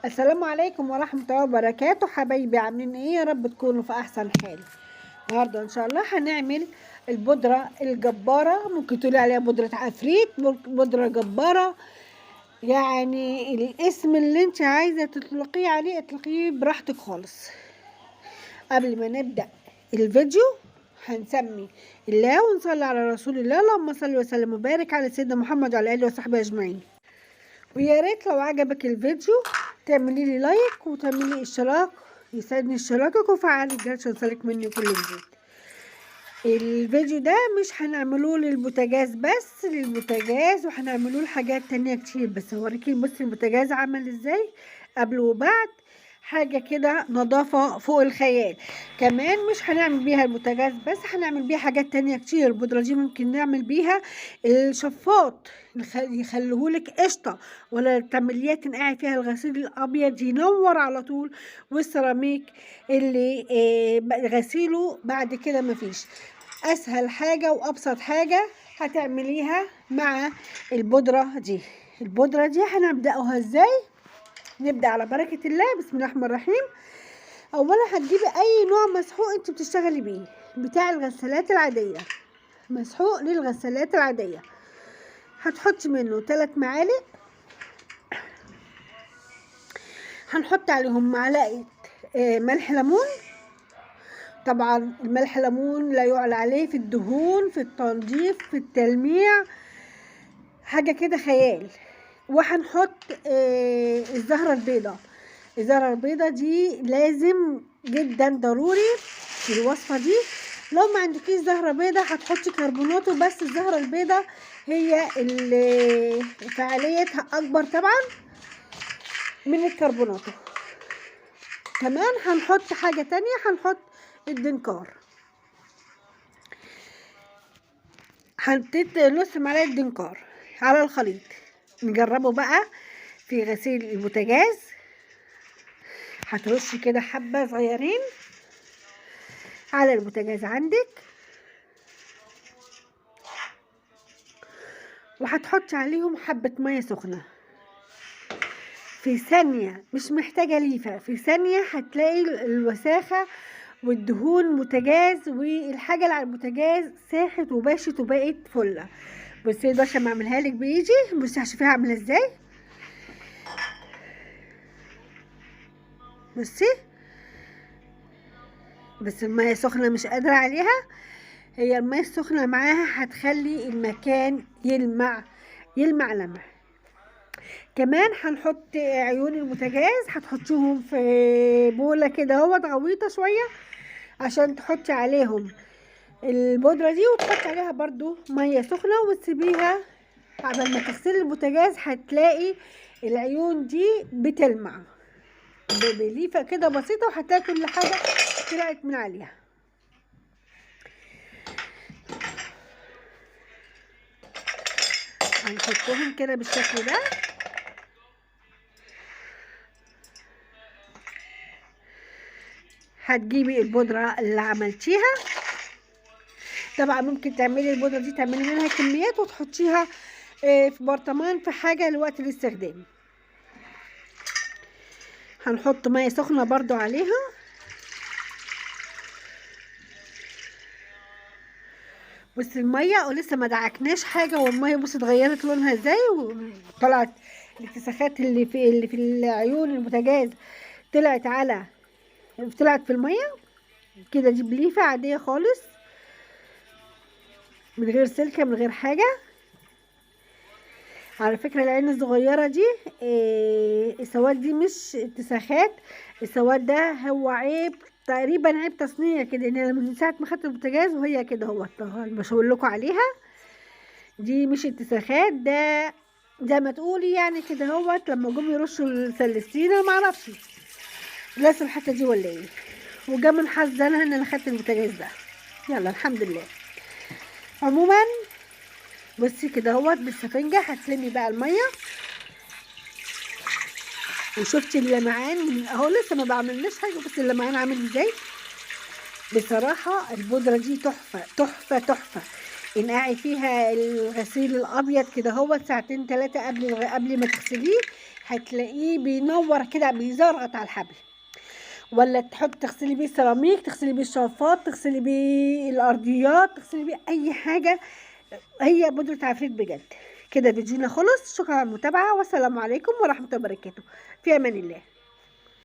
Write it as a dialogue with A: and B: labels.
A: السلام عليكم ورحمة الله وبركاته. حبايبي عاملين ايه؟ يا رب تكونوا في احسن حال. النهارده ان شاء الله هنعمل البودرة الجبارة، ممكن تقولي عليها بودرة عفريت، بودرة جبارة، يعني الاسم اللي انت عايزة تطلقيه عليه اطلقيه براحتك خالص. قبل ما نبدأ الفيديو هنسمي الله ونصلي على رسول الله، اللهم صل وسلم وبارك على سيدنا محمد وعلى اله وصحبه اجمعين. ويا ريت لو عجبك الفيديو تعملي لي لايك وتعملي اشتراك، يسعدني اشتراكك وفعلي الجرس يوصلك مني كل جديد. الفيديو ده مش هنعملوه للبوتاجاز بس، للبوتاجاز وهنعملوه لحاجات تانية كتير، بس هوريكي بصي البوتاجاز عمل ازاي قبل وبعد، حاجة كده نظافة فوق الخيال. كمان مش هنعمل بيها البوتاجاز بس، هنعمل بيها حاجات تانية كتير. البودرة دي ممكن نعمل بيها الشفاط يخليهولك قشطة، ولا تعمليها تنقعي فيها الغسيل الأبيض ينور على طول، والسيراميك اللي غسيله بعد كده مفيش. أسهل حاجة وأبسط حاجة هتعمليها مع البودرة دي. البودرة دي هنبدأها ازاي؟ نبدأ على بركة الله. بسم الله الرحمن الرحيم. اولا هتجيبي اي نوع مسحوق انت بتشتغلي بيه، بتاع الغسالات العادية، مسحوق للغسالات العادية. هتحطي منه 3 معالق، هنحط عليهم معلقة ملح ليمون. طبعا الملح ليمون لا يعلى عليه في الدهون، في التنظيف، في التلميع، حاجة كده خيال. وهنحط الزهرة البيضاء. الزهرة البيضاء دي لازم جدا ضروري في الوصفة دي. لو ما عندكيش زهرة بيضاء هتحطي كربوناتو، بس الزهرة البيضاء هي اللي فعاليتها اكبر طبعا من الكربوناتو. كمان هنحط حاجة تانية، هنحط الدنكار. حطيت نص معلقة دنكار على الخليط. نجربه بقى في غسيل البوتاجاز. هترشي كده حبة صغيرين على البوتاجاز عندك، وهتحطي عليهم حبة مية سخنة. في ثانية، مش محتاجة ليفة، في ثانية هتلاقي الوساخة والدهون البوتاجاز والحاجة اللي على البوتاجاز ساحت وباشت وبقت فلة. بصي يا باشا، ما اعملها لك بايدي، بصي هشوفيها عاملة ازاي. بصي، بس المية سخنة مش قادرة عليها. هي المية السخنة معاها هتخلي المكان يلمع لمع. كمان هنحط عيون البوتاجاز، هتحطيهم في بولة كده اهوت غويطة شوية عشان تحطي عليهم البودرة دي، وتحطي عليها برضو مية سخنة وتسيبيها. قبل ما تغسلي البوتاجاز هتلاقي العيون دي بتلمع بليفة كده بسيطة، وهتلاقي كل حاجة طلعت من عليها. هنحطهم كده بالشكل ده. هتجيبي البودرة اللي عملتيها، طبعا ممكن تعملي البودرة دي تعملي منها كميات وتحطيها في برطمان، في حاجة لوقت الاستخدام. هنحط مية سخنة برضو عليها. بس المية ولسه ما دعكناش حاجة، والمية بصي اتغيرت لونها ازاي، وطلعت الاتساخات اللي في العيون البوتاجاز طلعت في المية كده. دي بليفة عادية خالص، من غير سلكة، من غير حاجة. على فكرة العين الصغيرة دي السواد دي مش اتساخات، السواد ده هو عيب، تقريبا عيب تصنيع كده. يعني من ساعة ما خدت البوتاجاز وهي كده اهوت، بشاور لكم عليها. دي مش اتساخات، ده زي ما تقولي يعني كده اهوت لما جم يرشوا السلستينة معرفش لسه الحتة دي ولا ايه، وجا من حظنا ان انا خدت البوتاجاز ده. يلا الحمد لله. عموما بصي كده اهوت بالسفنجة هتلمي بقى المية. وشفتي اللمعان اهو، لسه ما بعملناش حاجه، بس اللمعان عامل ازاي. بصراحه البودره دي تحفه تحفه تحفه. انقعي فيها الغسيل الابيض كده هو ساعتين 3 قبل ما تغسليه، هتلاقيه بينور كده بيزرقط على الحبل. ولا تغسلي بيه سيراميك، تغسلي بيه الشرفات، تغسلي بيه الارضيات، تغسلي بيه اي حاجه. هي بودرة عفريت بجد. كده فيديونا خلص، شكرا على المتابعه والسلام عليكم ورحمه الله وبركاته. في امان الله.